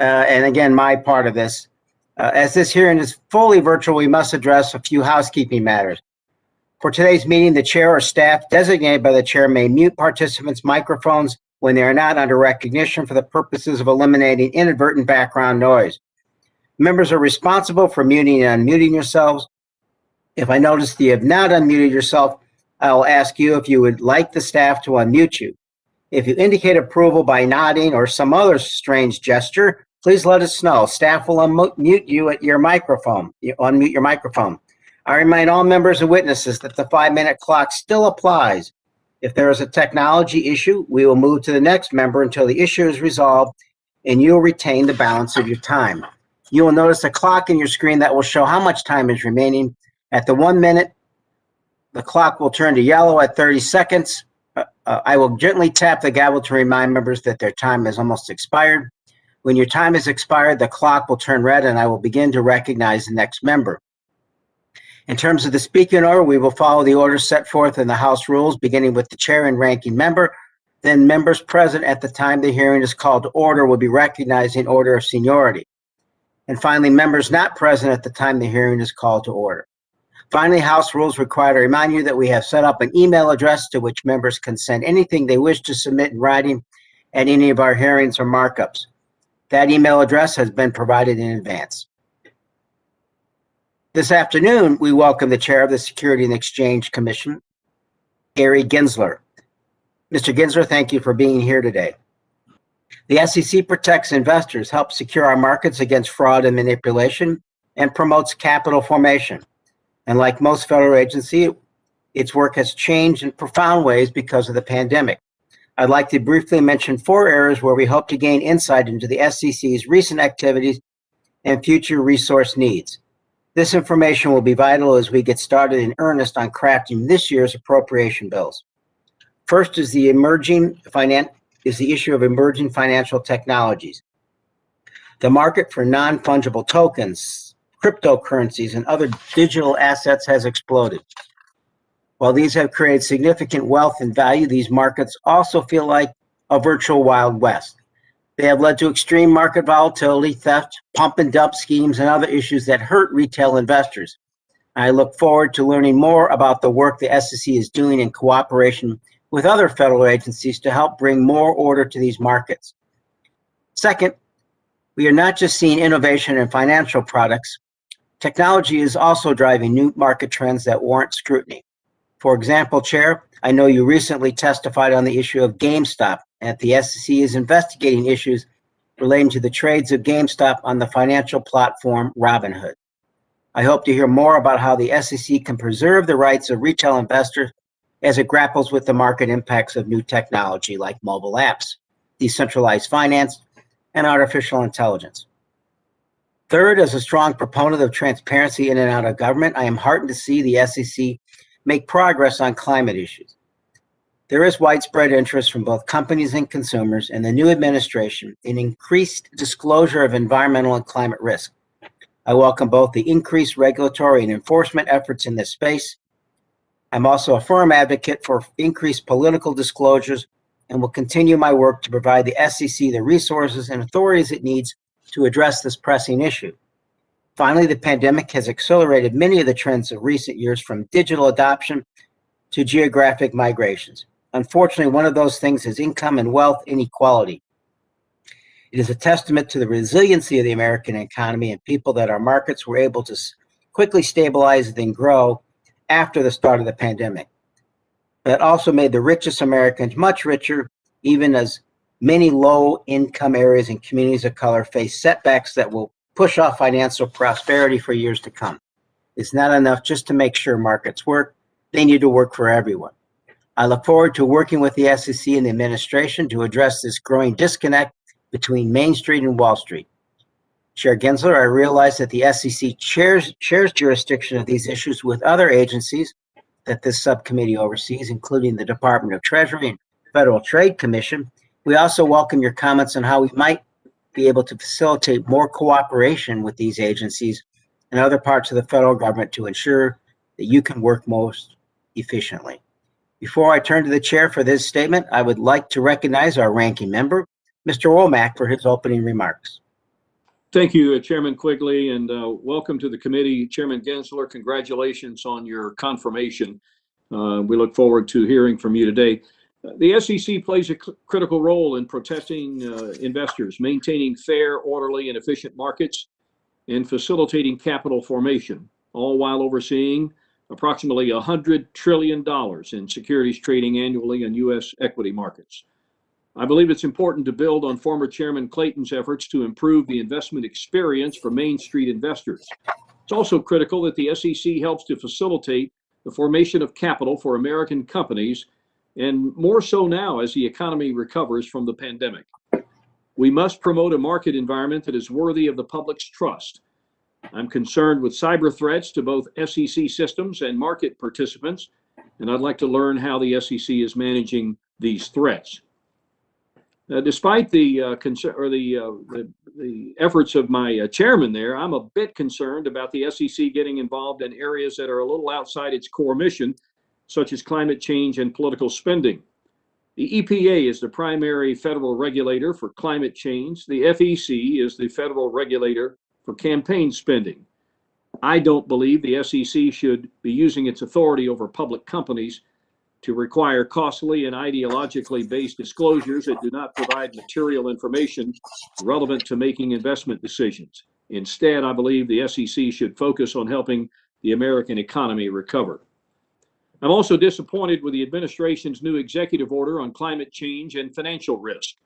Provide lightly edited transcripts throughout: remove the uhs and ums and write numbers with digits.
and again, my part of this. As this hearing is fully virtual, we must address a few housekeeping matters. For today's meeting, the chair or staff designated by the chair may mute participants' microphones when they are not under recognition for the purposes of eliminating inadvertent background noise. Members are responsible for muting and unmuting yourselves. If I notice that you have not unmuted yourself, I will ask you if you would like the staff to unmute you. If you indicate approval by nodding or some other strange gesture, please let us know. Staff will unmute you at your microphone. Unmute your microphone. I remind all members and witnesses that the 5-minute clock still applies. If there is a technology issue, we will move to the next member until the issue is resolved, and you will retain the balance of your time. You will notice a clock in your screen that will show how much time is remaining. At the 1 minute, the clock will turn to yellow at 30 seconds. I will gently tap the gavel to remind members that their time has almost expired. When your time is expired, the clock will turn red and I will begin to recognize the next member. In terms of the speaking order, we will follow the order set forth in the House rules, beginning with the chair and ranking member. Then members present at the time the hearing is called to order will be recognized in order of seniority. And finally, members not present at the time the hearing is called to order. Finally, House rules require to remind you that we have set up an email address to which members can send anything they wish to submit in writing at any of our hearings or markups. That email address has been provided in advance. This afternoon, we welcome the chair of the Securities and Exchange Commission, Gary Gensler. Mr. Gensler, thank you for being here today. The SEC protects investors, helps secure our markets against fraud and manipulation, and promotes capital formation. And like most federal agencies, its work has changed in profound ways because of the pandemic. I'd like to briefly mention 4 areas where we hope to gain insight into the SEC's recent activities and future resource needs. This information will be vital as we get started in earnest on crafting this year's appropriation bills. First is the issue of emerging financial technologies. The market for non-fungible tokens, cryptocurrencies, and other digital assets has exploded. While these have created significant wealth and value, these markets also feel like a virtual Wild West. They have led to extreme market volatility, theft, pump and dump schemes, and other issues that hurt retail investors. I look forward to learning more about the work the SEC is doing in cooperation with other federal agencies to help bring more order to these markets. Second, we are not just seeing innovation in financial products. Technology is also driving new market trends that warrant scrutiny. For example, Chair, I know you recently testified on the issue of GameStop, and the SEC is investigating issues relating to the trades of GameStop on the financial platform Robinhood. I hope to hear more about how the SEC can preserve the rights of retail investors as it grapples with the market impacts of new technology like mobile apps, decentralized finance, and artificial intelligence. Third, as a strong proponent of transparency in and out of government, I am heartened to see the SEC make progress on climate issues. There is widespread interest from both companies and consumers and the new administration in increased disclosure of environmental and climate risk. I welcome both the increased regulatory and enforcement efforts in this space. I'm also a firm advocate for increased political disclosures and will continue my work to provide the SEC the resources and authorities it needs to address this pressing issue. Finally, the pandemic has accelerated many of the trends of recent years, from digital adoption to geographic migrations. Unfortunately, one of those things is income and wealth inequality. It is a testament to the resiliency of the American economy and people that our markets were able to quickly stabilize and then grow after the start of the pandemic. That also made the richest Americans much richer, even as many low-income areas and communities of color face setbacks that will push off financial prosperity for years to come. It's not enough just to make sure markets work. They need to work for everyone. I look forward to working with the SEC and the administration to address this growing disconnect between Main Street and Wall Street. Chair Gensler, I realize that the SEC shares jurisdiction of these issues with other agencies that this subcommittee oversees, including the Department of Treasury and Federal Trade Commission. We also welcome your comments on how we might be able to facilitate more cooperation with these agencies and other parts of the federal government to ensure that you can work most efficiently. Before I turn to the chair for this statement, I would like to recognize our ranking member, Mr. Womack, for his opening remarks. Thank you, Chairman Quigley, and welcome to the committee. Chairman Gensler, congratulations on your confirmation. We look forward to hearing from you today. The SEC plays a critical role in protecting investors, maintaining fair, orderly, and efficient markets, and facilitating capital formation, all while overseeing approximately $100 trillion in securities trading annually in U.S. equity markets. I believe it's important to build on former Chairman Clayton's efforts to improve the investment experience for Main Street investors. It's also critical that the SEC helps to facilitate the formation of capital for American companies, and more so now as the economy recovers from the pandemic. We must promote a market environment that is worthy of the public's trust. I'm concerned with cyber threats to both SEC systems and market participants, and I'd like to learn how the SEC is managing these threats. Despite the efforts of my chairman there, I'm a bit concerned about the SEC getting involved in areas that are a little outside its core mission, such as climate change and political spending. The EPA is the primary federal regulator for climate change. The FEC is the federal regulator for campaign spending. I don't believe the SEC should be using its authority over public companies to require costly and ideologically based disclosures that do not provide material information relevant to making investment decisions. Instead, I believe the SEC should focus on helping the American economy recover. I'm also disappointed with the administration's new executive order on climate change and financial risk.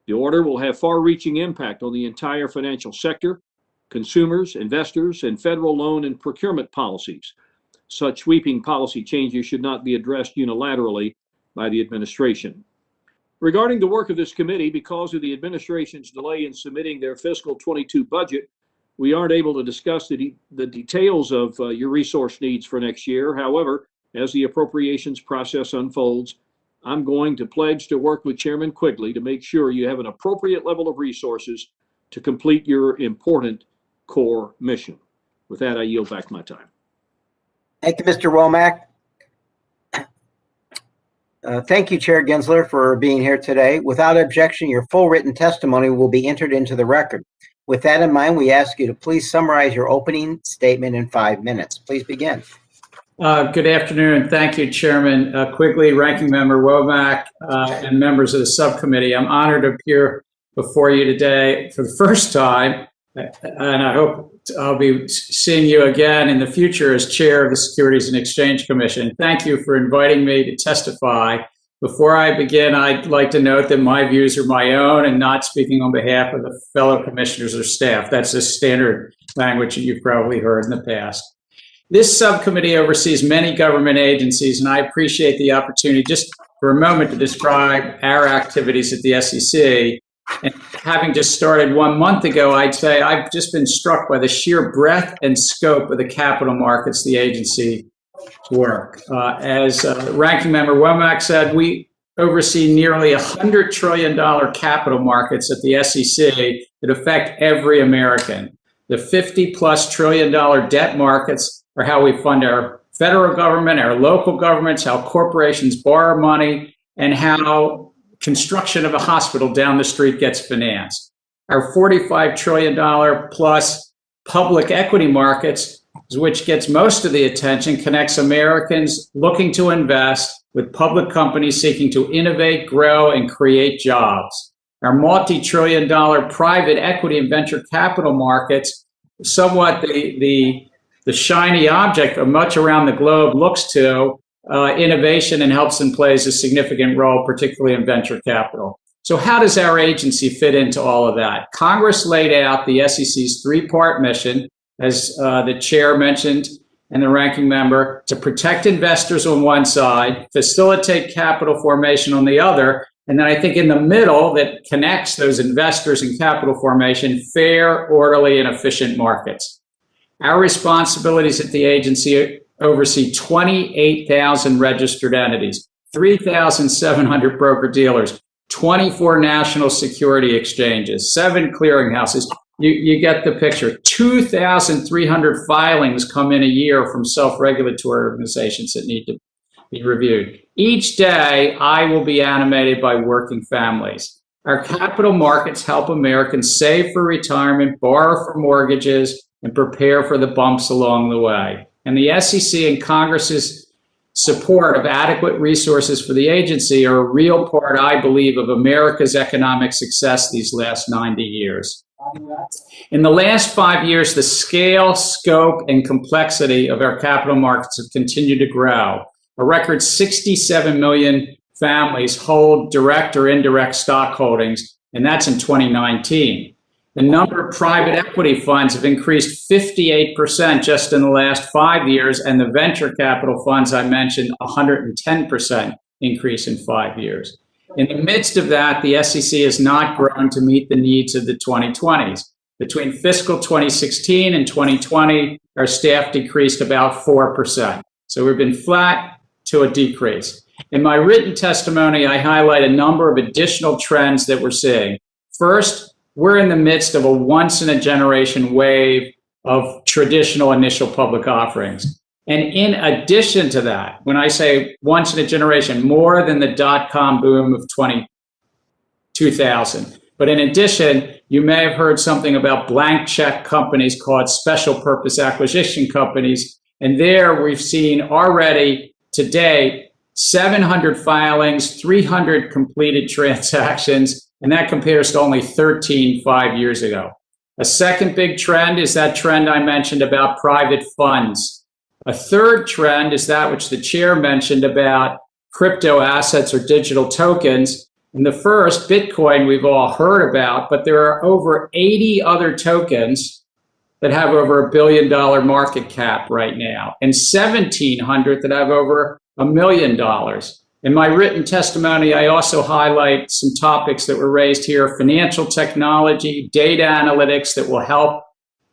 The order will have far-reaching impact on the entire financial sector, consumers, investors, and federal loan and procurement policies. Such sweeping policy changes should not be addressed unilaterally by the administration. Regarding the work of this committee, because of the administration's delay in submitting their fiscal 22 budget, we aren't able to discuss the details of your resource needs for next year. However, as the appropriations process unfolds, I'm going to pledge to work with Chairman Quigley to make sure you have an appropriate level of resources to complete your important core mission. With that, I yield back my time. Thank you, Mr. Womack. Thank you, Chair Gensler, for being here today. Without objection, your full written testimony will be entered into the record. With that in mind, we ask you to please summarize your opening statement in 5 minutes. Please begin. Good afternoon. Thank you, Chairman Quigley, Ranking Member Womack, and members of the subcommittee. I'm honored to appear before you today for the first time, and I hope I'll be seeing you again in the future as chair of the Securities and Exchange Commission. Thank you for inviting me to testify. Before I begin, I'd like to note that my views are my own and not speaking on behalf of the fellow commissioners or staff. That's a standard language that you've probably heard in the past. This subcommittee oversees many government agencies, and I appreciate the opportunity just for a moment to describe our activities at the SEC. And having just started 1 month ago, I'd say I've just been struck by the sheer breadth and scope of the capital markets the agency work. As Ranking Member Womack said, we oversee nearly $100 trillion capital markets at the SEC that affect every American. The $50+ trillion debt markets are how we fund our federal government, our local governments, how corporations borrow money, and how construction of a hospital down the street gets financed. Our $45 trillion plus public equity markets, which gets most of the attention, connects Americans looking to invest with public companies seeking to innovate, grow, and create jobs. Our multi-trillion-dollar private equity and venture capital markets, somewhat the shiny object of much around the globe looks to innovation and helps and plays a significant role, particularly in venture capital. So how does our agency fit into all of that? Congress laid out the SEC's three-part mission, as the chair mentioned and the ranking member, to protect investors on one side, facilitate capital formation on the other, and then I think in the middle that connects those investors and capital formation, fair, orderly, and efficient markets. Our responsibilities at the agency oversee 28,000 registered entities, 3,700 broker-dealers, 24 national security exchanges, 7 clearinghouses. You get the picture. 2,300 filings come in a year from self-regulatory organizations that need to be reviewed. Each day, I will be animated by working families. Our capital markets help Americans save for retirement, borrow for mortgages, and prepare for the bumps along the way. And the SEC and Congress's support of adequate resources for the agency are a real part, I believe, of America's economic success these last 90 years. In the last 5 years, the scale, scope, and complexity of our capital markets have continued to grow. A record 67 million families hold direct or indirect stock holdings, and that's in 2019. The number of private equity funds have increased 58% just in the last 5 years, and the venture capital funds I mentioned, 110% increase in 5 years. In the midst of that, the SEC has not grown to meet the needs of the 2020s. Between fiscal 2016 and 2020, our staff decreased about 4%. So we've been flat to a decrease. In my written testimony, I highlight a number of additional trends that we're seeing. First, we're in the midst of a once-in-a-generation wave of traditional initial public offerings. And in addition to that, when I say once in a generation, more than the dot-com boom of 2000. But in addition, you may have heard something about blank check companies called special purpose acquisition companies. And there we've seen already today 700 filings, 300 completed transactions, and that compares to only 13 5 years ago. A second big trend is that trend I mentioned about private funds. A third trend is that which the chair mentioned about crypto assets or digital tokens. And the first, Bitcoin, we've all heard about, but there are over 80 other tokens that have over $1 billion market cap right now, and 1,700 that have over $1 million. In my written testimony, I also highlight some topics that were raised here: financial technology, data analytics that will help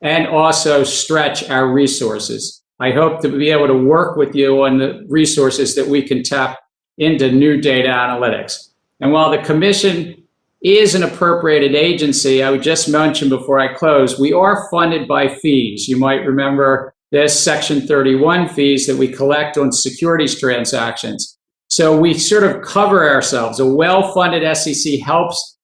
and also stretch our resources. I hope to be able to work with you on the resources that we can tap into new data analytics. And while the Commission is an appropriated agency, I would just mention before I close, we are funded by fees. You might remember this Section 31 fees that we collect on securities transactions. So we sort of cover ourselves. A well-funded SEC helps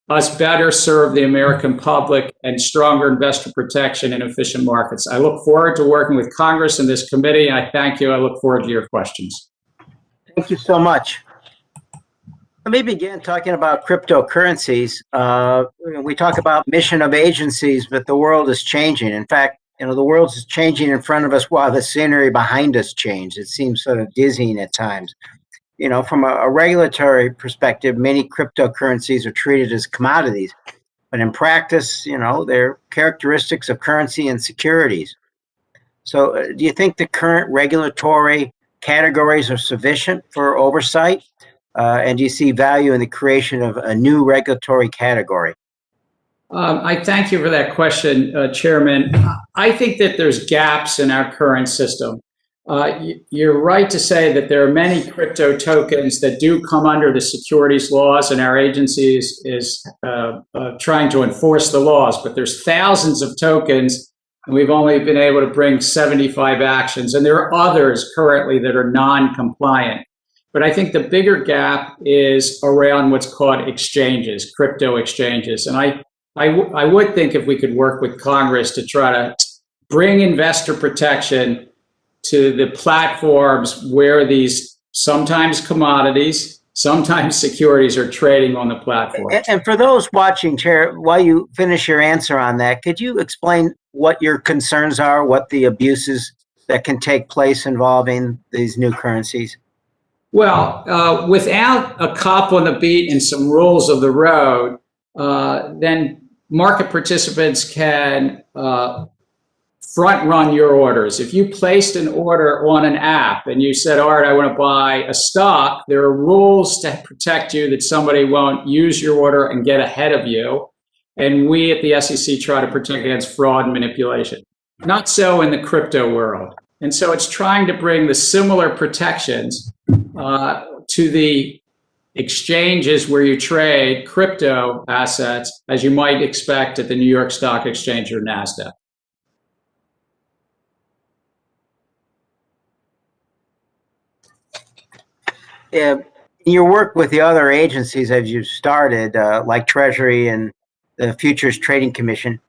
us better serve the American public and stronger investor protection and efficient markets. I look forward to working with Congress and this committee. I thank you. I look forward to your questions. Thank you so much. Let me begin talking about cryptocurrencies. We talk about mission of agencies, but the world is changing. In fact, the world is changing in front of us while the scenery behind us changes. It seems sort of dizzying at times. From a regulatory perspective, many cryptocurrencies are treated as commodities, but in practice, they're characteristics of currency and securities. So do you think the current regulatory categories are sufficient for oversight? And do you see value in the creation of a new regulatory category? I thank you for that question, Chairman. I think that there's gaps in our current system. You're right to say that there are many crypto tokens that do come under the securities laws, and our agency is trying to enforce the laws. But there's thousands of tokens, and we've only been able to bring 75 actions. And there are others currently that are non-compliant. But I think the bigger gap is around what's called exchanges, crypto exchanges. And I would think if we could work with Congress to try to bring investor protection to the platforms where these sometimes commodities, sometimes securities are trading on the platform. And for those watching, Chair, while you finish your answer on that, could you explain what your concerns are, what the abuses that can take place involving these new currencies? Well, without a cop on the beat and some rules of the road, then market participants can front run your orders. If you placed an order on an app and you said, all right, I want to buy a stock, there are rules to protect you that somebody won't use your order and get ahead of you. And we at the SEC try to protect against fraud and manipulation. Not so in the crypto world. And so it's trying to bring the similar protections to the exchanges where you trade crypto assets as you might expect at the New York Stock Exchange or NASDAQ. In your work with the other agencies as you started, like Treasury and the Futures Trading Commission,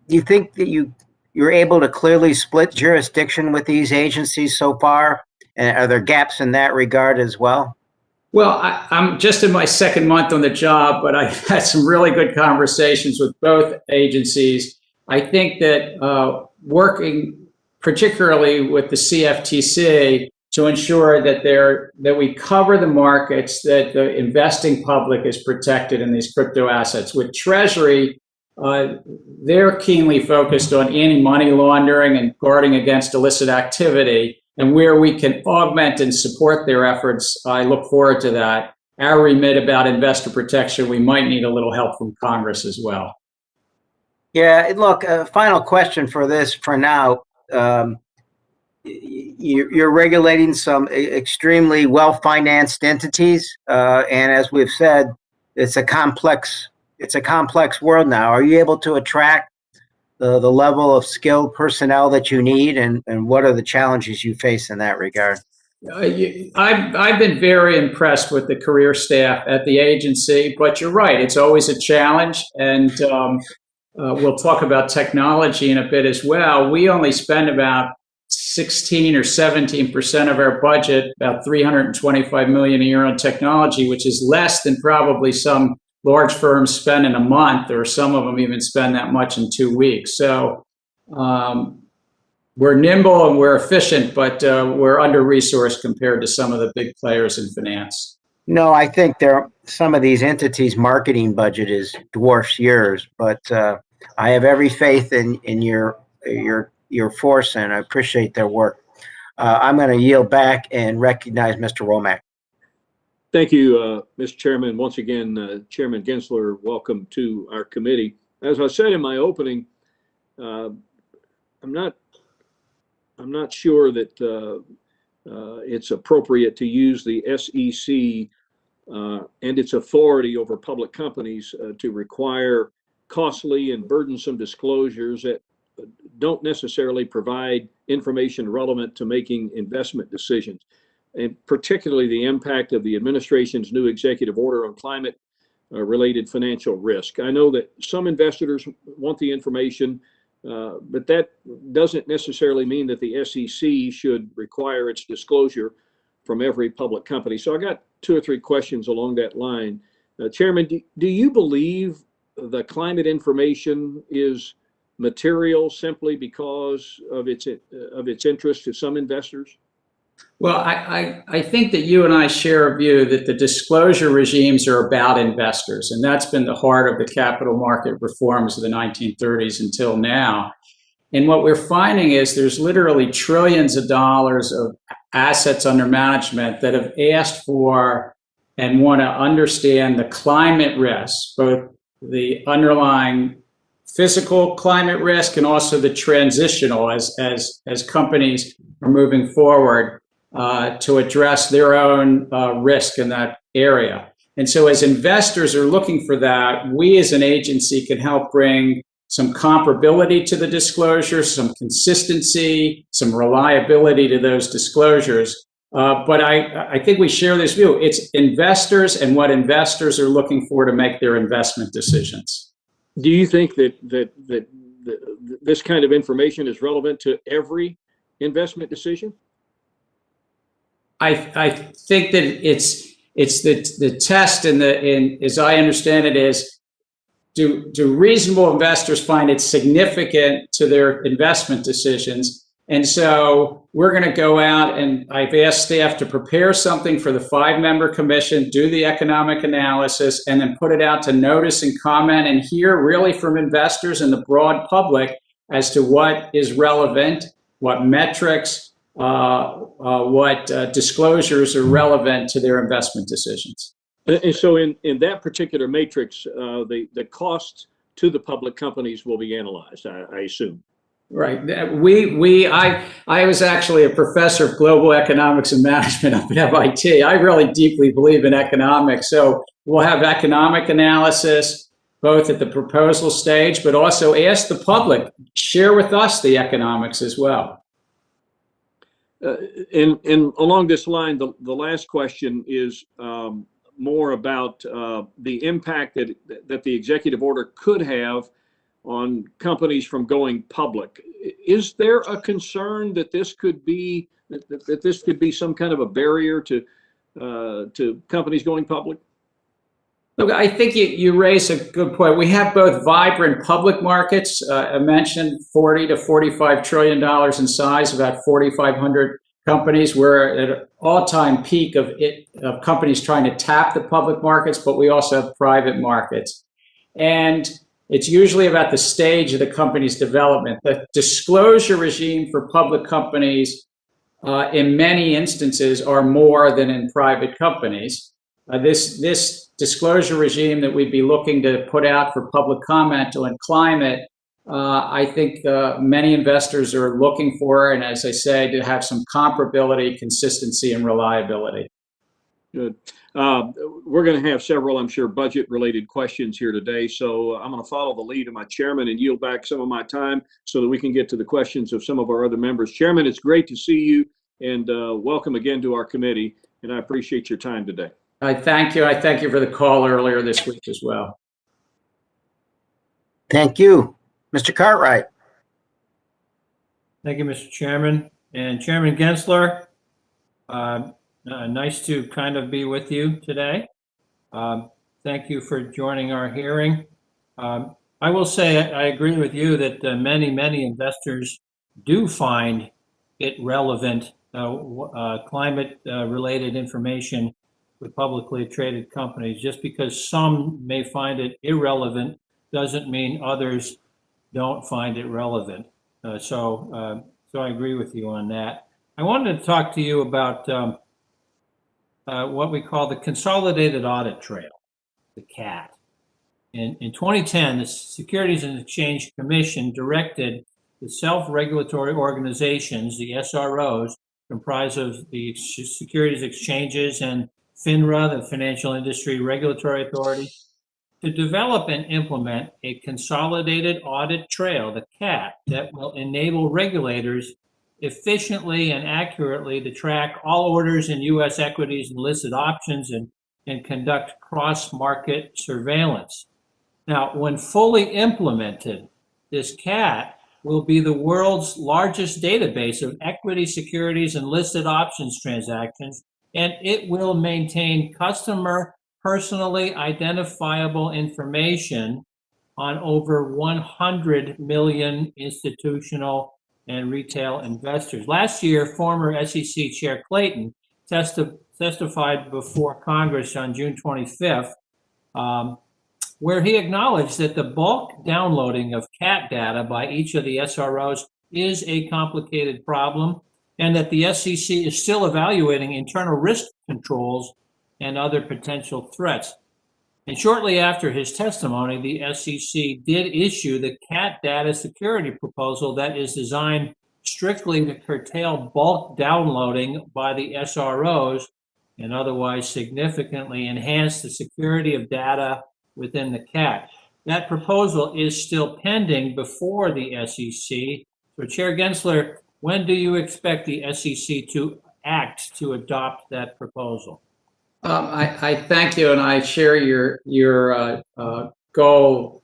do you think that you're able to clearly split jurisdiction with these agencies so far? And are there gaps in that regard as well? Well, I'm just in my second month on the job, but I had some really good conversations with both agencies. I think that working particularly with the CFTC to ensure that we cover the markets, that the investing public is protected in these crypto assets. With Treasury, they're keenly focused on anti-money laundering and guarding against illicit activity. And where we can augment and support their efforts, I look forward to that. Our remit about investor protection, we might need a little help from Congress as well. Yeah, look, a final question for this for now. You're regulating some extremely well-financed entities, and as we've said, it's a complex world now. Are you able to attract the level of skilled personnel that you need, and what are the challenges you face in that regard? I've been very impressed with the career staff at the agency, but you're right, it's always a challenge, and we'll talk about technology in a bit as well. We only spend about 16 or 17% of our budget, about $325 million a year on technology, which is less than probably some large firms spend in a month, or some of them even spend that much in 2 weeks. So we're nimble and we're efficient, but we're under-resourced compared to some of the big players in finance. No, I think some of these entities' marketing budget dwarfs yours, but I have every faith in your force, and I appreciate their work. I'm going to yield back and recognize Mr. Womack. Thank you, Mr. Chairman. Once again, Chairman Gensler, welcome to our committee. As I said in my opening, I'm not sure that it's appropriate to use the SEC and its authority over public companies to require costly and burdensome disclosures that don't necessarily provide information relevant to making investment decisions, and particularly the impact of the administration's new executive order on climate related financial risk. I know that some investors want the information, but that doesn't necessarily mean that the SEC should require its disclosure from every public company. So I got 2 or 3 questions along that line. Chairman, do you believe the climate information is material simply because of its interest to some investors? Well, I think that you and I share a view that the disclosure regimes are about investors, and that's been the heart of the capital market reforms of the 1930s until now. And what we're finding is there's literally trillions of dollars of assets under management that have asked for and want to understand the climate risks, both the underlying physical climate risk and also the transitional as companies are moving forward to address their own risk in that area. And so as investors are looking for that, we as an agency can help bring some comparability to the disclosures, some consistency, some reliability to those disclosures. But I think we share this view. It's investors and what investors are looking for to make their investment decisions. Do you think that this kind of information is relevant to every investment decision? I think that it's the test, and as I understand it, is do reasonable investors find it significant to their investment decisions? And so we're going to go out, and I've asked staff to prepare something for the 5-member commission, do the economic analysis, and then put it out to notice and comment and hear really from investors and the broad public as to what is relevant, what metrics, what disclosures are relevant to their investment decisions. And so in that particular matrix, the costs to the public companies will be analyzed, I assume. Right. I was actually a professor of global economics and management up at MIT. I really deeply believe in economics. So we'll have economic analysis, both at the proposal stage, but also ask the public, share with us the economics as well. And along this line, the last question is more about the impact that the executive order could have on companies from going public. Is there a concern that this could be some kind of a barrier to companies going public? Look, I think you raise a good point. We have both vibrant public markets. I mentioned $40 to $45 trillion in size, about 4,500 companies. We're at an all-time peak of companies trying to tap the public markets, but we also have private markets. And it's usually about the stage of the company's development. The disclosure regime for public companies in many instances are more than in private companies. This disclosure regime that we'd be looking to put out for public comment on climate, I think many investors are looking for, and as I say, to have some comparability, consistency, and reliability. Good. We're going to have several, I'm sure, budget-related questions here today, so I'm going to follow the lead of my chairman and yield back some of my time so that we can get to the questions of some of our other members. Chairman, it's great to see you, and welcome again to our committee, and I appreciate your time today. I thank you. I thank you for the call earlier this week as well. Thank you. Mr. Cartwright. Thank you, Mr. Chairman. And Chairman Gensler, nice to kind of be with you today. Thank you for joining our hearing. I will say I agree with you that many investors do find it relevant, climate-related information with publicly traded companies. Just because some may find it irrelevant doesn't mean others don't find it relevant. So I agree with you on that. I wanted to talk to you about what we call the Consolidated Audit Trail, the CAT. In 2010, the Securities and Exchange Commission directed the self-regulatory organizations, the SROs, comprised of the securities exchanges and FINRA, the Financial Industry Regulatory Authority, to develop and implement a consolidated audit trail, the CAT, that will enable regulators efficiently and accurately to track all orders in U.S. equities and listed options and conduct cross-market surveillance. Now, when fully implemented, this CAT will be the world's largest database of equity securities and listed options transactions, and it will maintain customer personally identifiable information on over 100 million institutional and retail investors. Last year, former SEC Chair Clayton testified before Congress on June 25th, where he acknowledged that the bulk downloading of CAT data by each of the SROs is a complicated problem, and that the SEC is still evaluating internal risk controls and other potential threats. And shortly after his testimony, the SEC did issue the CAT data security proposal that is designed strictly to curtail bulk downloading by the SROs and otherwise significantly enhance the security of data within the CAT. That proposal is still pending before the SEC. So Chair Gensler, when do you expect the SEC to act to adopt that proposal? I thank you, and I share your goal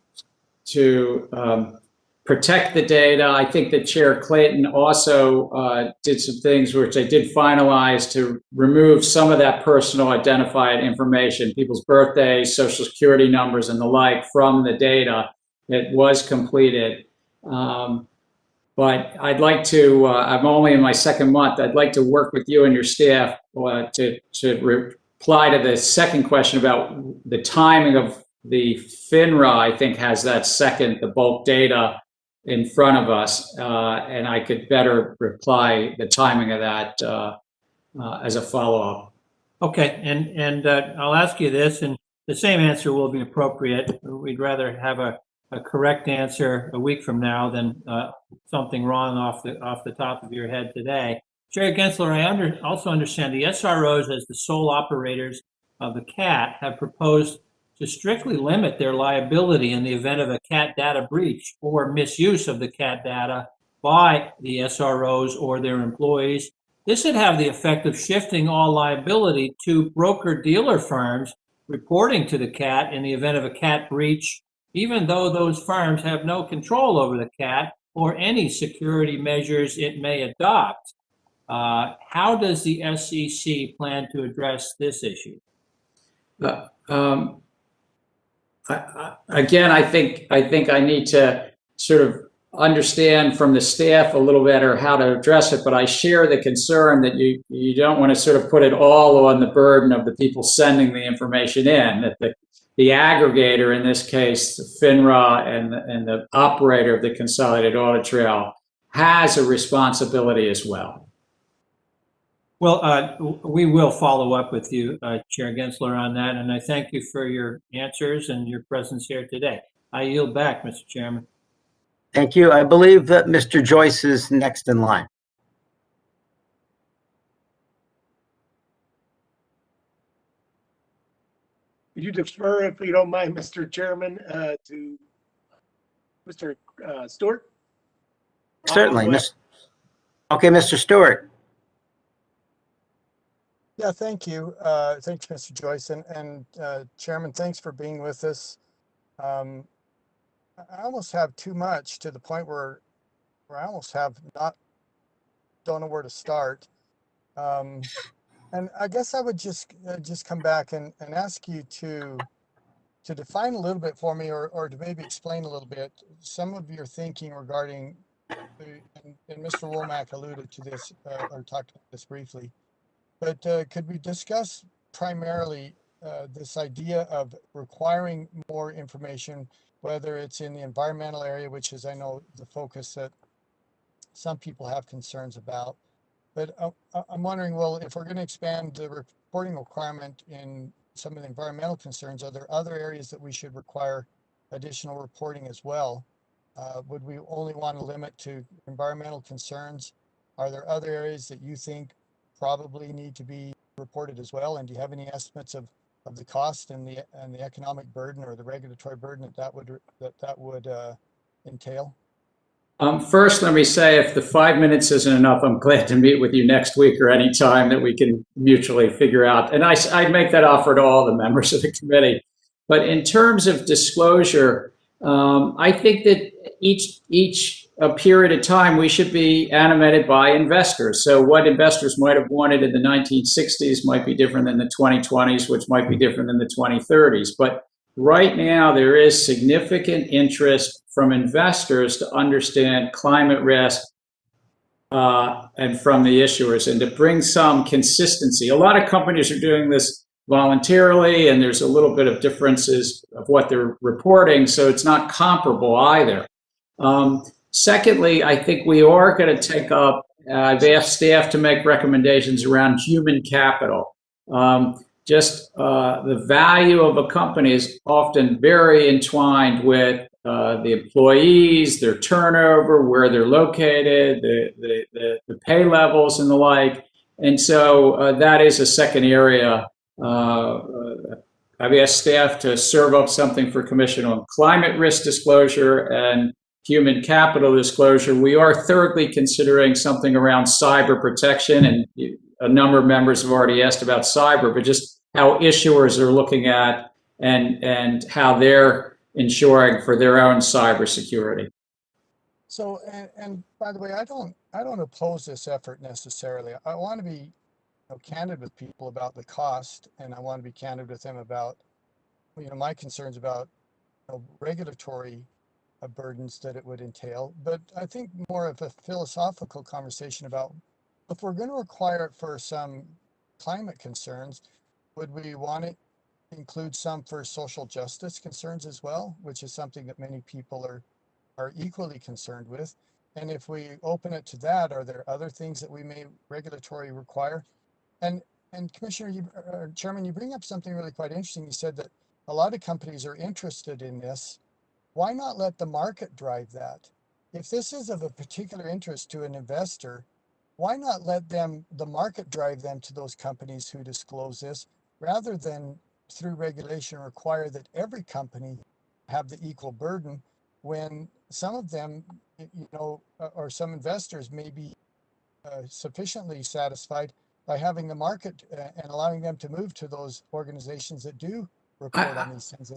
to protect the data. I think that Chair Clayton also did some things which I did finalize to remove some of that personal identified information, people's birthdays, social security numbers, and the like from the data that was completed. But I'd like to, I'm only in my second month, I'd like to work with you and your staff to reply to the second question about the timing of the FINRA. I think has that second, the bulk data in front of us, and I could better reply the timing of that as a follow-up. Okay, and I'll ask you this, and the same answer will be appropriate. We'd rather have a correct answer a week from now than something wrong off the top of your head today. Chair Gensler, I also understand the SROs, as the sole operators of the CAT, have proposed to strictly limit their liability in the event of a CAT data breach or misuse of the CAT data by the SROs or their employees, This would have the effect of shifting all liability to broker-dealer firms reporting to the CAT in the event of a CAT breach, even though those firms have no control over the CAT or any security measures it may adopt. How does the SEC plan to address this issue? Again, I think I need to sort of understand from the staff a little better how to address it, but I share the concern that you don't want to sort of put it all on the burden of the people sending the information in, that the aggregator, in this case, FINRA and the operator of the consolidated audit trail, has a responsibility as well. Well, we will follow up with you, Chair Gensler, on that, and I thank you for your answers and your presence here today. I yield back, Mr. Chairman. Thank you. I believe that Mr. Joyce is next in line. Could you defer, if you don't mind, Mr. Chairman, to Mr. Stewart? Certainly. Okay, Mr. Stewart. Yeah, thank you. Thanks, Mr. Joyce. And Chairman, thanks for being with us. I almost have too much, to the point where I almost don't know where to start. And I guess I would just come back and ask you to define a little bit for me, or to maybe explain a little bit some of your thinking regarding, and Mr. Womack alluded to this, or talked about this briefly, but could we discuss primarily this idea of requiring more information, whether it's in the environmental area, which is, I know, the focus that some people have concerns about. But I'm wondering, well, if we're going to expand the reporting requirement in some of the environmental concerns, are there other areas that we should require additional reporting as well? Would we only want to limit to environmental concerns? Are there other areas that you think probably need to be reported as well? And do you have any estimates of the cost and the economic burden or the regulatory burden that would entail? First, let me say, if the 5 minutes isn't enough, I'm glad to meet with you next week or any time that we can mutually figure out. And I make that offer to all the members of the committee. But in terms of disclosure, I think that each period of time we should be animated by investors. So what investors might have wanted in the 1960s might be different than the 2020s, which might be different than the 2030s. But right now, there is significant interest from investors to understand climate risk and from the issuers, and to bring some consistency. A lot of companies are doing this voluntarily, and there's a little bit of differences of what they're reporting, so it's not comparable either. Secondly, I think we are going to take up, I've asked staff to make recommendations around human capital. The value of a company is often very entwined with the employees, their turnover, where they're located, the pay levels and the like. And so that is a second area. I've asked staff to serve up something for Commission on climate risk disclosure and human capital disclosure. We are thirdly considering something around cyber protection, and a number of members have already asked about cyber, but just how issuers are looking at and how they're ensuring for their own cybersecurity. So, and by the way, I don't oppose this effort necessarily. I want to be candid with people about the cost, and I want to be candid with them about my concerns about regulatory burdens that it would entail. But I think more of a philosophical conversation about, if we're going to require it for some climate concerns, would we want to include some for social justice concerns as well, which is something that many people are equally concerned with? And if we open it to that, are there other things that we may regulatory require? And Commissioner, Chairman, you bring up something really quite interesting. You said that a lot of companies are interested in this. Why not let the market drive that? If this is of a particular interest to an investor, why not let the market drive them to those companies who disclose this, rather than through regulation require that every company have the equal burden, when some of them, or some investors may be sufficiently satisfied by having the market and allowing them to move to those organizations that do report on these things.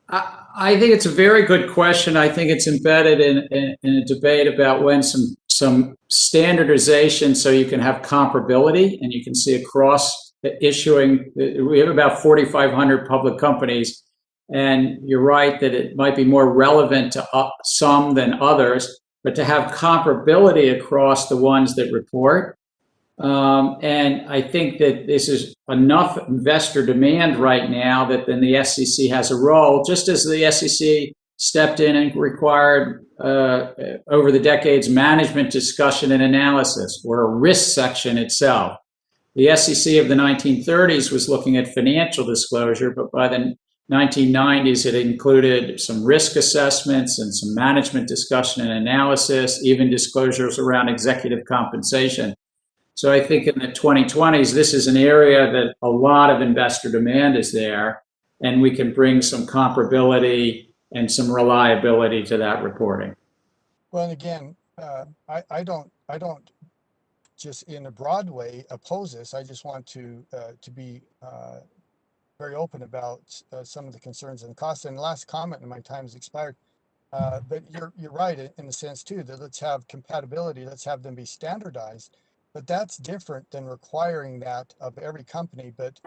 I think it's a very good question. I think it's embedded in a debate about when some standardization so you can have comparability and you can see across the issuing. We have about 4,500 public companies, and you're right that it might be more relevant to some than others, but to have comparability across the ones that report. And I think that this is enough investor demand right now that then the SEC has a role, just as the SEC stepped in and required over the decades management discussion and analysis, or a risk section itself. The SEC of the 1930s was looking at financial disclosure, but by the 1990s, it included some risk assessments and some management discussion and analysis, even disclosures around executive compensation. So I think in the 2020s, this is an area that a lot of investor demand is there, and we can bring some comparability and some reliability to that reporting. Well, and again, I don't just in a broad way oppose this. I just want to be very open about some of the concerns and costs. And the last comment, and my time has expired. But you're right in the sense too that let's have compatibility. Let's have them be standardized. But that's different than requiring that of every company. But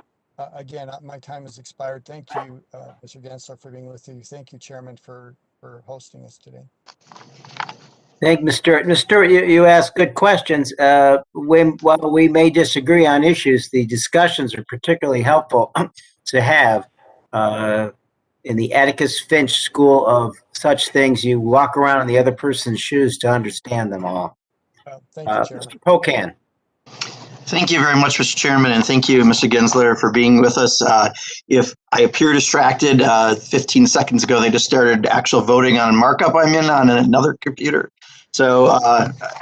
again, my time has expired. Thank you, Mr. Gensler, for being with you. Thank you, Chairman, for hosting us today. Thank you, Mr. Stewart. You asked good questions. While we may disagree on issues, the discussions are particularly helpful to have in the Atticus Finch School of such things. You walk around in the other person's shoes to understand them all. Thank you, Chairman. Mr. Pocan. Thank you very much, Mr. Chairman, and thank you, Mr. Gensler, for being with us. If I appear distracted, 15 seconds ago, they just started actual voting on a markup I'm in on another computer. So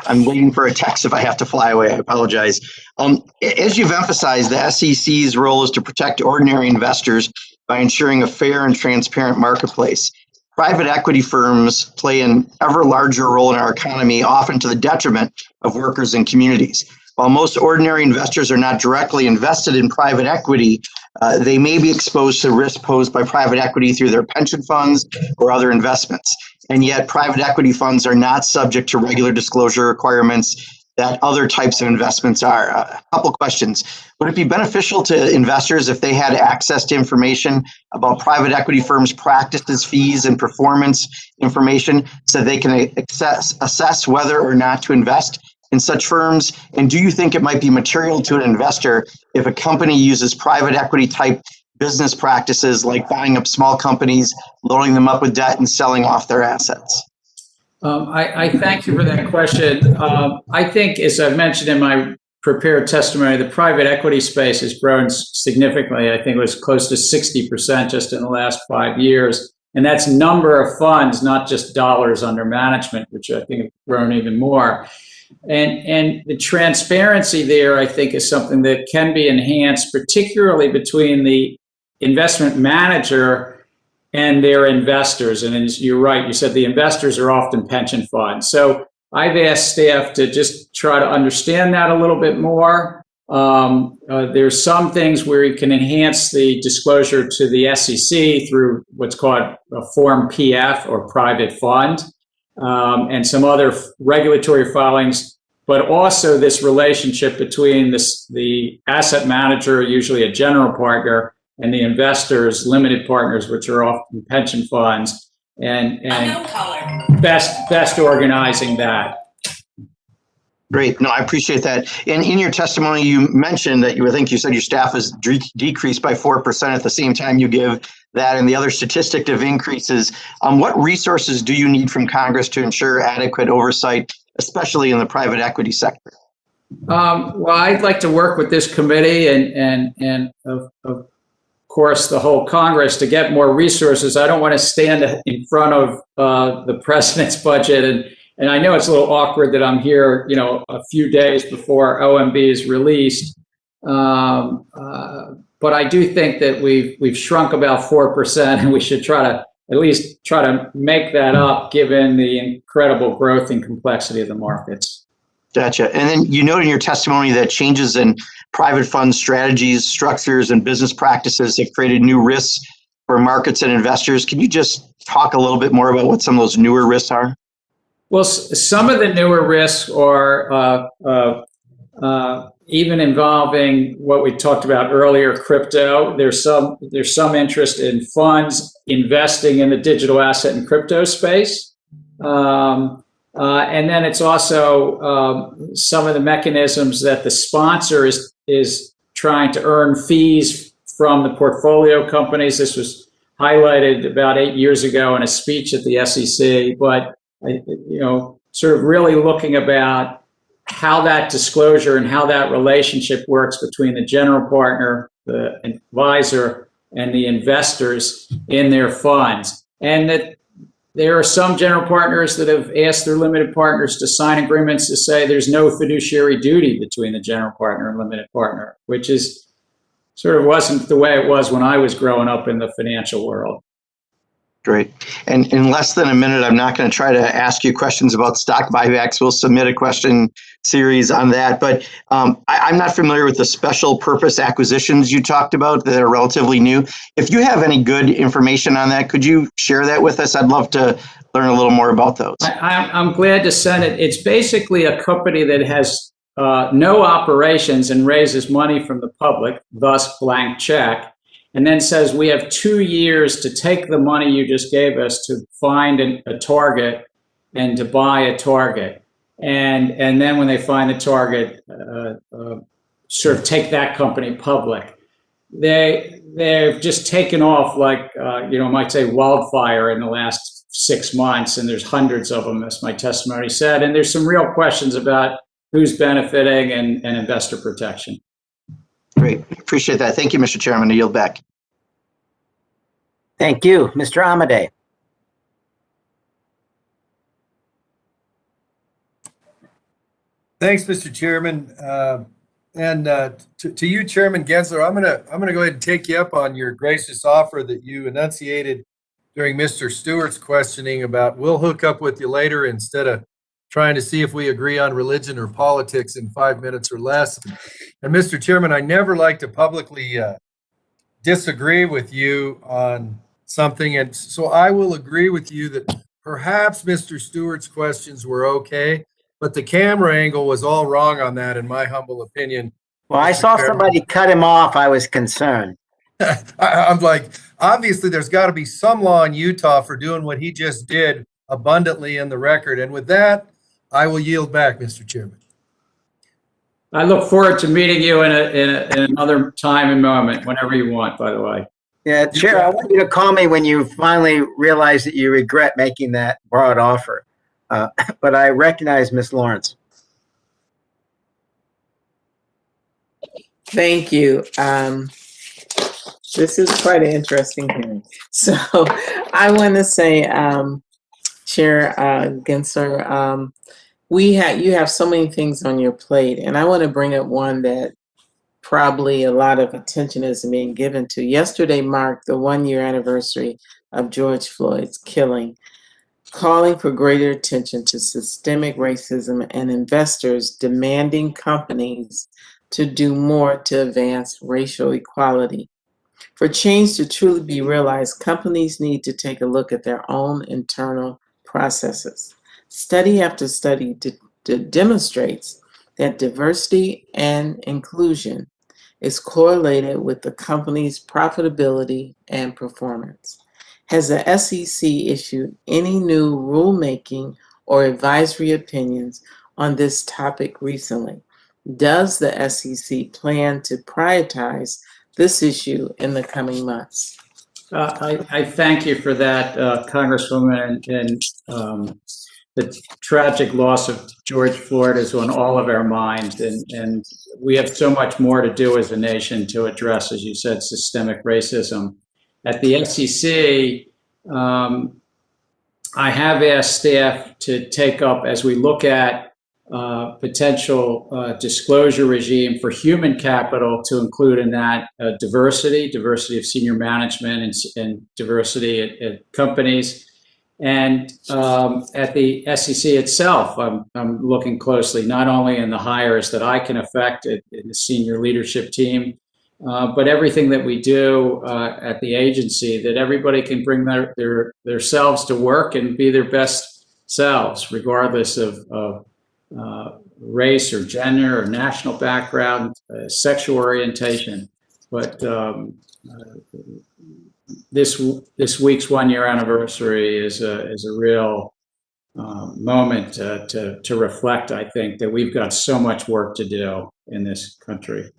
I'm waiting for a text if I have to fly away. I apologize. As you've emphasized, the SEC's role is to protect ordinary investors by ensuring a fair and transparent marketplace. Private equity firms play an ever larger role in our economy, often to the detriment of workers and communities. While most ordinary investors are not directly invested in private equity, they may be exposed to risk posed by private equity through their pension funds or other investments. And yet private equity funds are not subject to regular disclosure requirements that other types of investments are. A couple questions. Would it be beneficial to investors if they had access to information about private equity firms' practices, fees, and performance information so they can assess whether or not to invest in such firms? And do you think it might be material to an investor if a company uses private equity type business practices like buying up small companies, loading them up with debt, and selling off their assets? I thank you for that question. I think, as I've mentioned in my prepared testimony, the private equity space has grown significantly. I think it was close to 60% just in the last 5 years. And that's number of funds, not just dollars under management, which I think have grown even more. And the transparency there, I think, is something that can be enhanced, particularly between the investment manager and their investors. And you're right, you said the investors are often pension funds. So I've asked staff to just try to understand that a little bit more. There's some things where you can enhance the disclosure to the SEC through what's called a Form PF or private fund, and some other regulatory filings, but also this relationship between the asset manager, usually a general partner, and the investors, limited partners, which are often pension funds, and best organizing that. Great. No, I appreciate that. And in your testimony, you mentioned that I think you said your staff has decreased by 4% at the same time you give that and the other statistic of increases. What resources do you need from Congress to ensure adequate oversight, especially in the private equity sector? Well, I'd like to work with this committee and of course, the whole Congress to get more resources. I don't want to stand in front of the president's budget, and I know it's a little awkward that I'm here, a few days before OMB is released. But I do think that we've shrunk about 4%, and we should at least try to make that up, given the incredible growth and complexity of the markets. Gotcha. And then you note in your testimony that changes in private fund strategies, structures, and business practices have created new risks for markets and investors. Can you just talk a little bit more about what some of those newer risks are? Well, some of the newer risks are even involving what we talked about earlier, crypto. There's some interest in funds investing in the digital asset and crypto space. And then it's also some of the mechanisms that the sponsor is trying to earn fees from the portfolio companies. This was highlighted about 8 years ago in a speech at the SEC, but sort of really looking about how that disclosure and how that relationship works between the general partner, the advisor, and the investors in their funds. And that there are some general partners that have asked their limited partners to sign agreements to say there's no fiduciary duty between the general partner and limited partner, which is sort of wasn't the way it was when I was growing up in the financial world. Great. And in less than a minute, I'm not going to try to ask you questions about stock buybacks. We'll submit a question series on that. But I'm not familiar with the special purpose acquisitions you talked about that are relatively new. If you have any good information on that, could you share that with us? I'd love to learn a little more about those. I'm glad to send it. It's basically a company that has no operations and raises money from the public, thus blank check, and then says we have 2 years to take the money you just gave us to find a target and to buy a target. And then when they find the target, sort of take that company public. They've just taken off like, might say wildfire in the last 6 months, and there's hundreds of them, as my testimony said. And there's some real questions about who's benefiting and investor protection. Great. Appreciate that. Thank you, Mr. Chairman. I yield back. Thank you. Mr. Amade. Thanks, Mr. Chairman. To you, Chairman Gensler, I'm gonna go ahead and take you up on your gracious offer that you enunciated during Mr. Stewart's questioning about we'll hook up with you later instead of trying to see if we agree on religion or politics in 5 minutes or less. And Mr. Chairman, I never like to publicly disagree with you on something, and so I will agree with you that perhaps Mr. Stewart's questions were okay, but the camera angle was all wrong on that, in my humble opinion. Well, I saw somebody cut him off. I was concerned. I'm like, obviously there's got to be some law in Utah for doing what he just did abundantly in the record. And with that, I will yield back, Mr. Chairman. I look forward to meeting you in another time and moment, whenever you want, by the way. Yeah, Chair, I want you to call me when you finally realize that you regret making that broad offer. But I recognize Ms. Lawrence. Thank you. This is quite an interesting hearing. So I want to say, Chair Gensler, you have so many things on your plate, and I want to bring up one that probably a lot of attention is being given to. Yesterday marked the 1-year anniversary of George Floyd's killing, calling for greater attention to systemic racism and investors demanding companies to do more to advance racial equality. For change to truly be realized, companies need to take a look at their own internal processes. Study after study demonstrates that diversity and inclusion is correlated with the company's profitability and performance. Has the SEC issued any new rulemaking or advisory opinions on this topic recently? Does the SEC plan to prioritize this issue in the coming months? I thank you for that, Congresswoman, and the tragic loss of George Floyd is on all of our minds, and we have so much more to do as a nation to address, as you said, systemic racism. At the SEC, I have asked staff to take up, as we look at potential disclosure regime for human capital, to include in that diversity of senior management and diversity at companies, And at the SEC itself, I'm looking closely, not only in the hires that I can affect in the senior leadership team, but everything that we do at the agency, that everybody can bring their selves to work and be their best selves, regardless of race or gender or national background, sexual orientation. But this week's 1-year anniversary is a real moment to reflect. I think that we've got so much work to do in this country.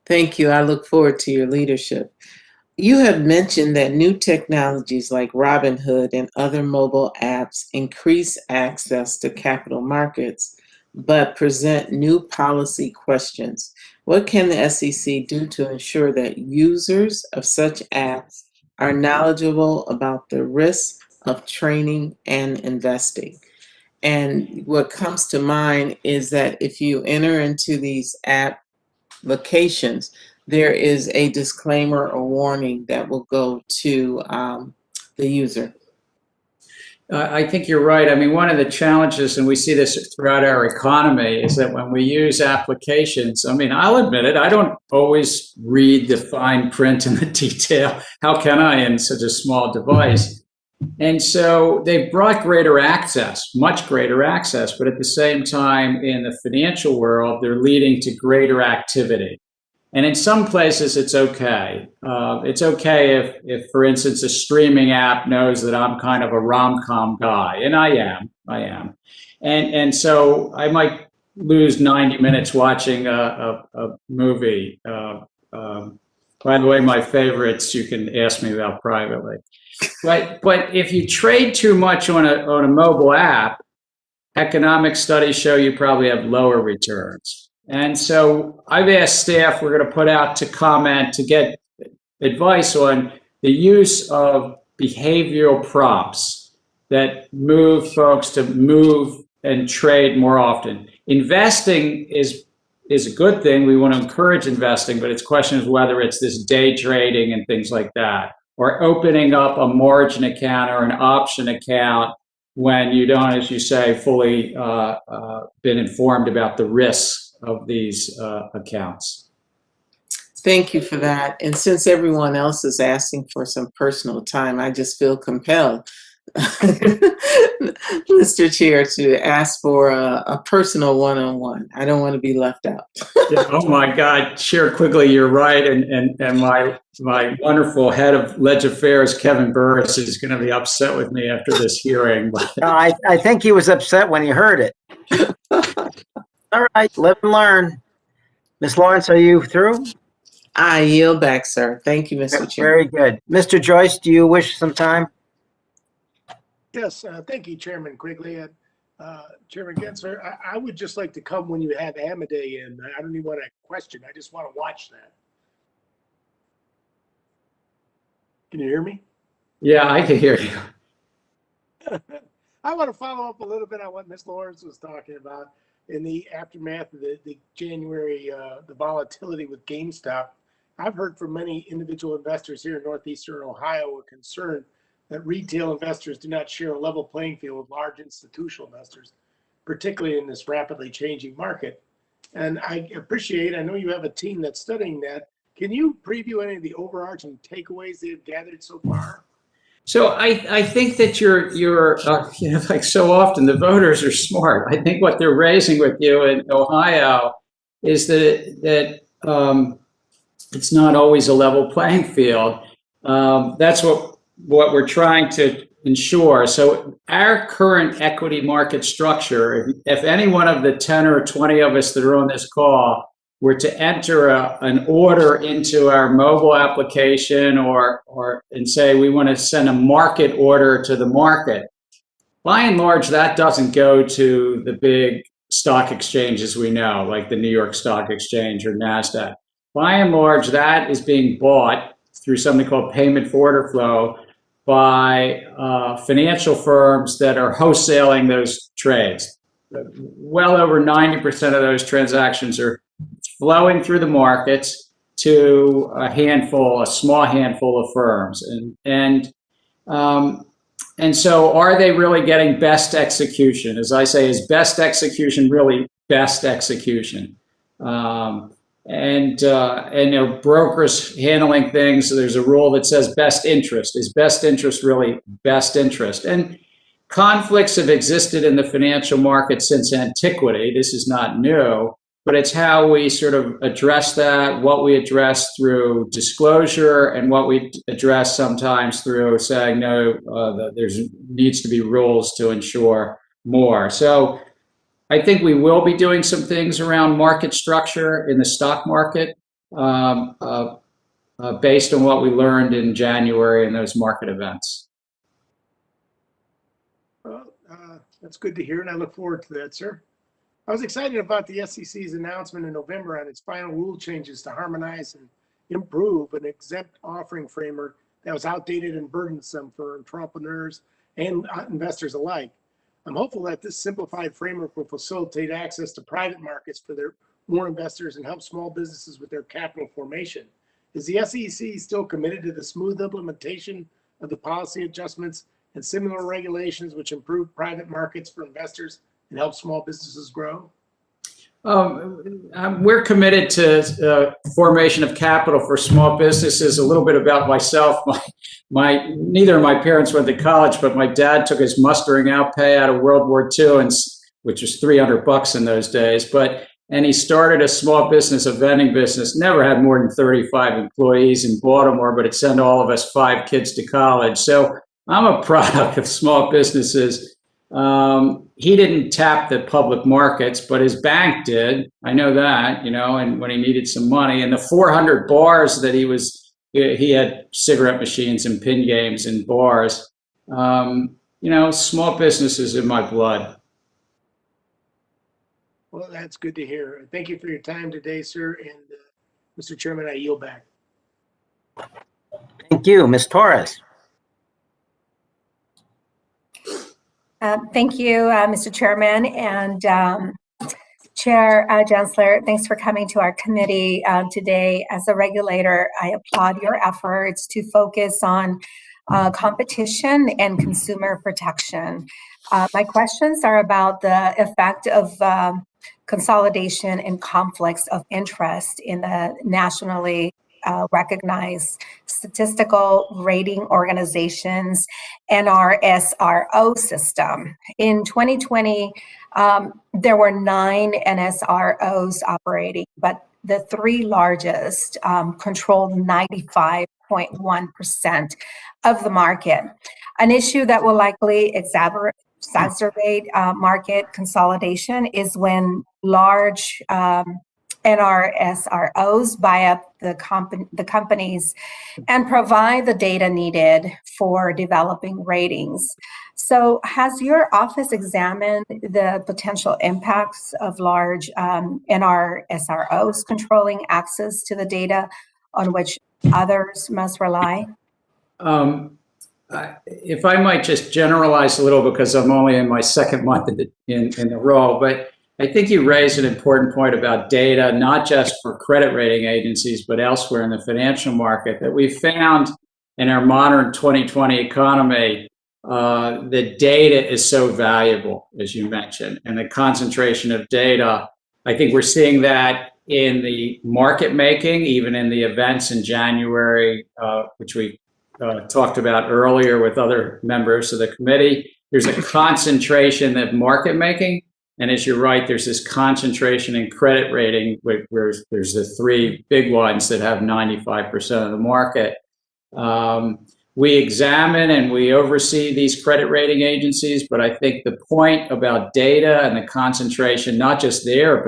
Thank you. I look forward to your leadership. You have mentioned that new technologies like Robinhood and other mobile apps increase access to capital markets, but present new policy questions. What can the SEC do to ensure that users of such apps are knowledgeable about the risks of trading and investing? And what comes to mind is that if you enter into these app locations, there is a disclaimer or warning that will go to the user. I think you're right. I mean, one of the challenges, and we see this throughout our economy, is that when we use applications, I mean, I'll admit it, I don't always read the fine print and the detail. How can I in such a small device? And so they've brought greater access, much greater access, but at the same time, in the financial world, they're leading to greater activity. And in some places, it's okay. It's okay if, for instance, a streaming app knows that I'm kind of a rom-com guy, and I am. And so I might lose 90 minutes watching a movie. By the way, my favorites you can ask me about privately. But if you trade too much on a mobile app, economic studies show you probably have lower returns. And so I've asked staff, we're going to put out to comment to get advice on the use of behavioral prompts that move folks to move and trade more often. Investing is a good thing. We want to encourage investing, but its question is whether it's this day trading and things like that, or opening up a margin account or an option account when you don't, as you say, fully been informed about the risks of these accounts. Thank you for that. And since everyone else is asking for some personal time, I just feel compelled, Mr. Chair, to ask for a personal one-on-one. I don't want to be left out. Yeah, oh my God, Chair Quigley, you're right. And my wonderful head of Ledge Affairs, Kevin Burris, is going to be upset with me after this hearing. No, I think he was upset when he heard it. All right, live and learn. Ms. Lawrence, are you through? I yield back, sir. Thank you, Mr. Chair. Very good. Mr. Joyce, do you wish some time? Yes, thank you, Chairman Quigley. Chairman Gensler, I would just like to come when you have Amaday in. I don't even want to question. I just want to watch that. Can you hear me? Yeah, I can hear you. I want to follow up a little bit on what Ms. Lawrence was talking about in the aftermath of the January, the volatility with GameStop. I've heard from many individual investors here in Northeastern Ohio are concerned that retail investors do not share a level playing field with large institutional investors, particularly in this rapidly changing market. And I know you have a team that's studying that. Can you preview any of the overarching takeaways they've gathered so far? So I think that you're like so often the voters are smart. I think what they're raising with you in Ohio is that it's not always a level playing field. That's what we're trying to ensure. So our current equity market structure, if any one of the 10 or 20 of us that are on this call were to enter an order into our mobile application and say we want to send a market order to the market, by and large, that doesn't go to the big stock exchanges we know, like the New York Stock Exchange or NASDAQ. By and large, that is being bought through something called payment for order flow by financial firms that are wholesaling those trades. Well over 90% of those transactions are flowing through the markets to a small handful of firms. And And so are they really getting best execution? As I say, is best execution really best execution? And brokers handling things, so there's a rule that says best interest. Is best interest really best interest? And conflicts have existed in the financial market since antiquity. This is not new, but it's how we sort of address that, what we address through disclosure, and what we address sometimes through saying, no, there needs to be rules to ensure more. So I think we will be doing some things around market structure in the stock market based on what we learned in January in those market events. Well, that's good to hear, and I look forward to that, sir. I was excited about the SEC's announcement in November on its final rule changes to harmonize and improve an exempt offering framework that was outdated and burdensome for entrepreneurs and investors alike. I'm hopeful that this simplified framework will facilitate access to private markets for more investors and help small businesses with their capital formation. Is the SEC still committed to the smooth implementation of the policy adjustments and similar regulations which improve private markets for investors and help small businesses grow? We're committed to formation of capital for small businesses. A little bit about myself. Neither of my parents went to college, but my dad took his mustering out pay out of World War II, which was $300 in those days. And he started a small business, a vending business. Never had more than 35 employees in Baltimore, but it sent all of us 5 kids to college. So I'm a product of small businesses. He didn't tap the public markets, but his bank did. I know that, and when he needed some money, and the 400 bars that he had cigarette machines and pin games and bars. Small businesses in my blood. Well, that's good to hear. Thank you for your time today, sir. And Mr. Chairman, I yield back. Thank you. Ms. Torres. Thank you, Mr. Chairman and Chair Gensler. Thanks for coming to our committee today. As a regulator, I applaud your efforts to focus on competition and consumer protection. My questions are about the effect of consolidation and conflicts of interest in the nationally recognized statistical rating organizations NRSRO system. In 2020, there were 9 NSROs operating, but the 3 largest controlled 95.1% of the market. An issue that will likely exacerbate market consolidation is when large NRSROs buy up the companies and provide the data needed for developing ratings. So has your office examined the potential impacts of large NRSROs controlling access to the data on which others must rely? If I might just generalize a little, because I'm only in my 2nd month in the role, but I think you raised an important point about data, not just for credit rating agencies, but elsewhere in the financial market, that we found in our modern 2020 economy, the data is so valuable, as you mentioned, and the concentration of data. I think we're seeing that in the market making, even in the events in January, which we talked about earlier with other members of the committee. There's a concentration of market making. And as you're right, there's this concentration in credit rating, where there's the 3 big ones that have 95% of the market. We examine and we oversee these credit rating agencies, but I think the point about data and the concentration, not just there,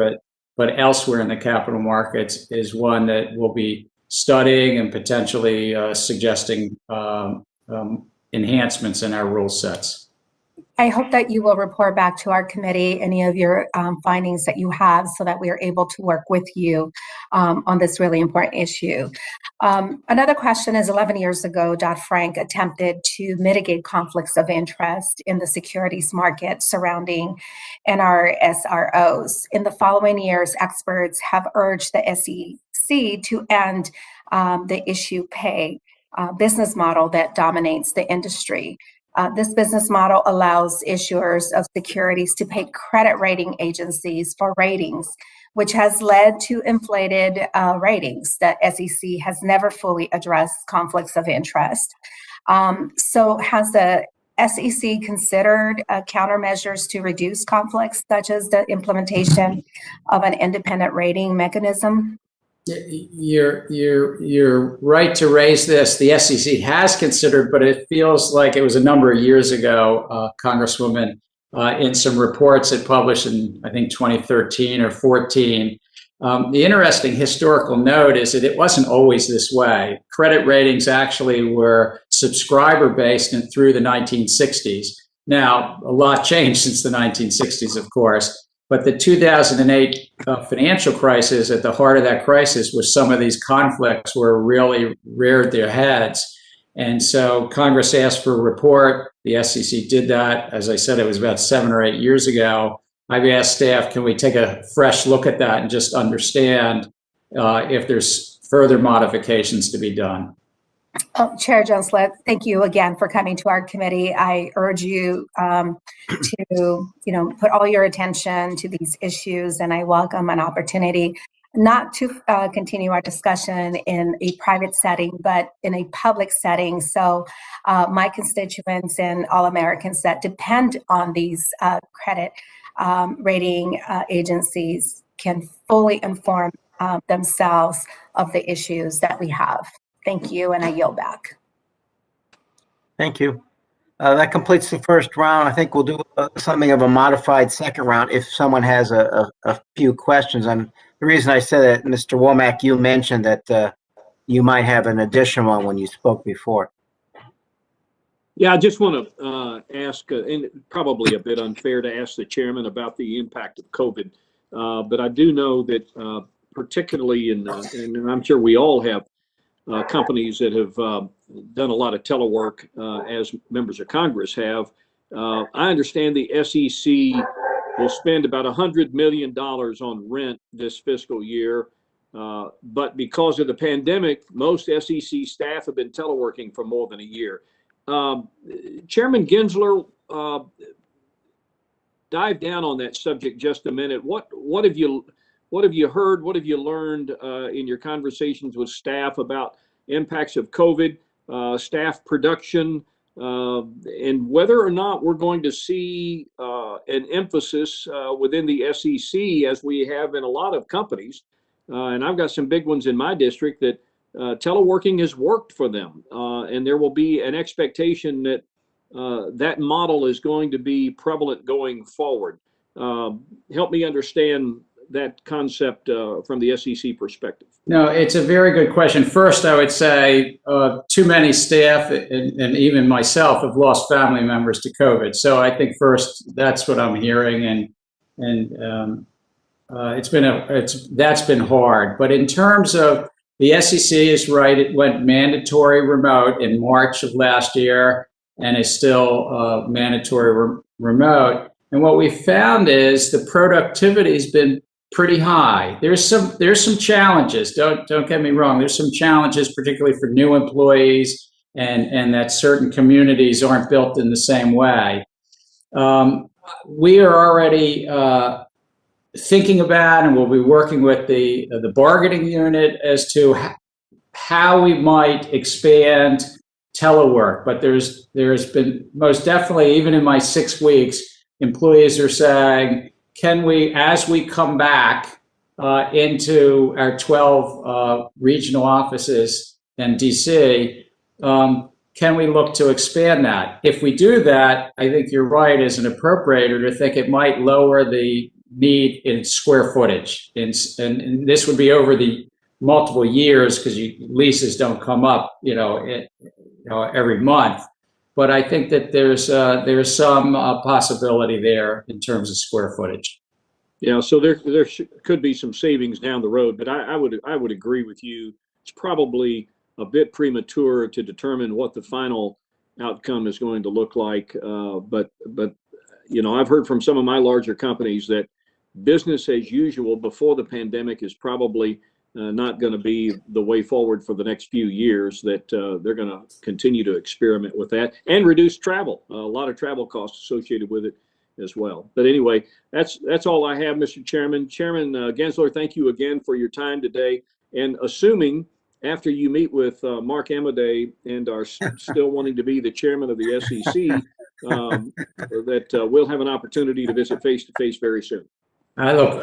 but elsewhere in the capital markets, is one that we'll be studying and potentially suggesting enhancements in our rule sets. I hope that you will report back to our committee any of your findings that you have, so that we are able to work with you on this really important issue. Another question is, 11 years ago, Dodd-Frank attempted to mitigate conflicts of interest in the securities market surrounding NRSROs. In the following years, experts have urged the SEC to end the issue pay business model that dominates the industry. This business model allows issuers of securities to pay credit rating agencies for ratings, which has led to inflated ratings. That SEC has never fully addressed conflicts of interest. So has the SEC considered countermeasures to reduce conflicts, such as the implementation of an independent rating mechanism? You're right to raise this. The SEC has considered, but it feels like it was a number of years ago, Congresswoman, in some reports it published in, I think, 2013 or 14. The interesting historical note is that it wasn't always this way. Credit ratings actually were subscriber-based and through the 1960s. Now, a lot changed since the 1960s, of course, but the 2008 financial crisis, at the heart of that crisis was some of these conflicts were really reared their heads. And so Congress asked for a report. The SEC did that. As I said, it was about 7 or 8 years ago. I've asked staff, can we take a fresh look at that and just understand if there's further modifications to be done? Chair Gensler, thank you again for coming to our committee. I urge you to, put all your attention to these issues, and I welcome an opportunity not to continue our discussion in a private setting, but in a public setting. So my constituents and all Americans that depend on these credit rating agencies can fully inform themselves of the issues that we have. Thank you, and I yield back. Thank you. That completes the first round. I think we'll do something of a modified second round if someone has a few questions. And the reason I said that, Mr. Womack, you mentioned that you might have an additional one when you spoke before. Yeah, I just want to ask, and probably a bit unfair to ask the chairman about the impact of COVID, but I do know that particularly and I'm sure we all have companies that have done a lot of telework as members of Congress have. I understand the SEC will spend about $100 million on rent this fiscal year, but because of the pandemic, most SEC staff have been teleworking for more than a year. Chairman Gensler, dive down on that subject just a minute. What have you heard? What have you learned in your conversations with staff about impacts of COVID, staff production, and whether or not we're going to see an emphasis within the SEC as we have in a lot of companies? And I've got some big ones in my district that teleworking has worked for them, and there will be an expectation that that model is going to be prevalent going forward. Help me understand that concept from the SEC perspective. No, it's a very good question. First, I would say too many staff and even myself have lost family members to COVID. So I think first that's what I'm hearing, and that's been hard. But in terms of the SEC is right, it went mandatory remote in March of last year and is still mandatory remote. And what we found is the productivity has been pretty high. There's some challenges. Don't get me wrong. There's some challenges, particularly for new employees, and that certain communities aren't built in the same way. We are already thinking about, and we'll be working with the bargaining unit as to how we might expand telework. But there's been most definitely, even in my 6 weeks, employees are saying, can we, as we come back into our 12 regional offices in DC, can we look to expand that? If we do that, I think you're right as an appropriator to think it might lower the need in square footage. And this would be over the multiple years because leases don't come up, every month. But I think that there's some possibility there in terms of square footage. Yeah, so there could be some savings down the road, but I would agree with you. It's probably a bit premature to determine what the final outcome is going to look like. But I've heard from some of my larger companies that business as usual before the pandemic is probably not going to be the way forward for the next few years, that they're going to continue to experiment with that and reduce travel. A lot of travel costs associated with it as well. But anyway, that's all I have, Mr. Chairman. Chairman Gensler, thank you again for your time today. And assuming after you meet with Mark Amaday and are still wanting to be the chairman of the SEC, that we'll have an opportunity to visit face to face very soon. I look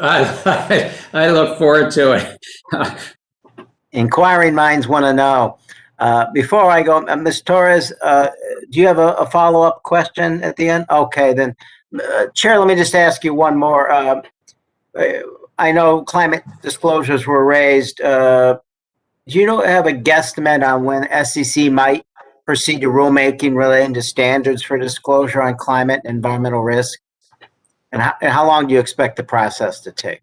forward to it. Inquiring minds want to know. Before I go, Ms. Torres, do you have a follow-up question at the end? Okay, then, Chair, let me just ask you one more. I know climate disclosures were raised. Do you have a guesstimate on when SEC might proceed to rulemaking relating to standards for disclosure on climate and environmental risk? And how long do you expect the process to take?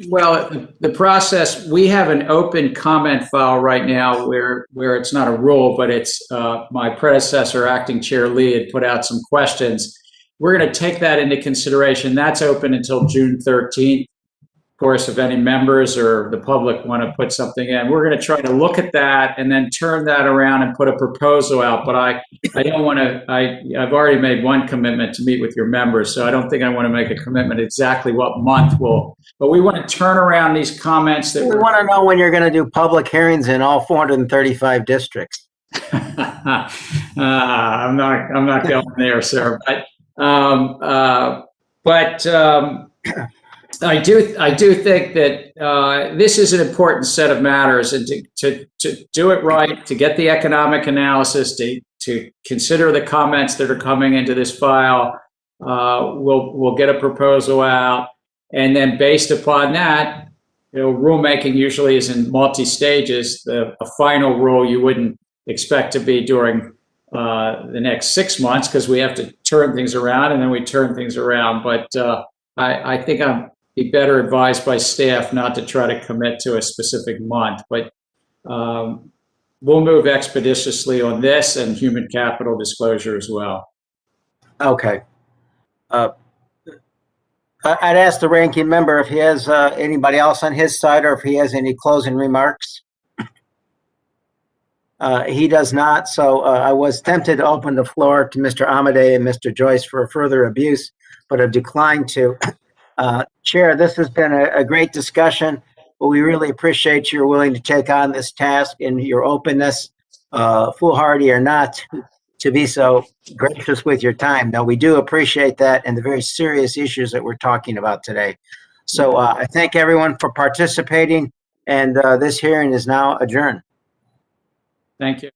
Well, the process, we have an open comment file right now where it's not a rule, but it's my predecessor, Acting Chair Lee, had put out some questions. We're going to take that into consideration. That's open until June 13th. Of course, if any members or the public want to put something in, we're going to try to look at that and then turn that around and put a proposal out. But I don't want to, I've already made one commitment to meet with your members, so I don't think I want to make a commitment exactly what month but we want to turn around these comments that we want to know when you're going to do public hearings in all 435 districts. I'm not going there, sir. But I do think that this is an important set of matters, and to do it right, to get the economic analysis, to consider the comments that are coming into this file, we'll get a proposal out, and then based upon that, rulemaking usually is in multi-stages. A final rule you wouldn't expect to be during the next 6 months, because we have to turn things around, and then we turn things around. But I think I'm be better advised by staff not to try to commit to a specific month, but we'll move expeditiously on this and human capital disclosure as well. Okay. I'd ask the ranking member if he has anybody else on his side, or if he has any closing remarks. He does not, so I was tempted to open the floor to Mr. Amaday and Mr. Joyce for further abuse, but have declined to. Chair, this has been a great discussion, but we really appreciate you're willing to take on this task and your openness, foolhardy or not, to be so gracious with your time. Now, we do appreciate that and the very serious issues that we're talking about today. So I thank everyone for participating, and this hearing is now adjourned. Thank you.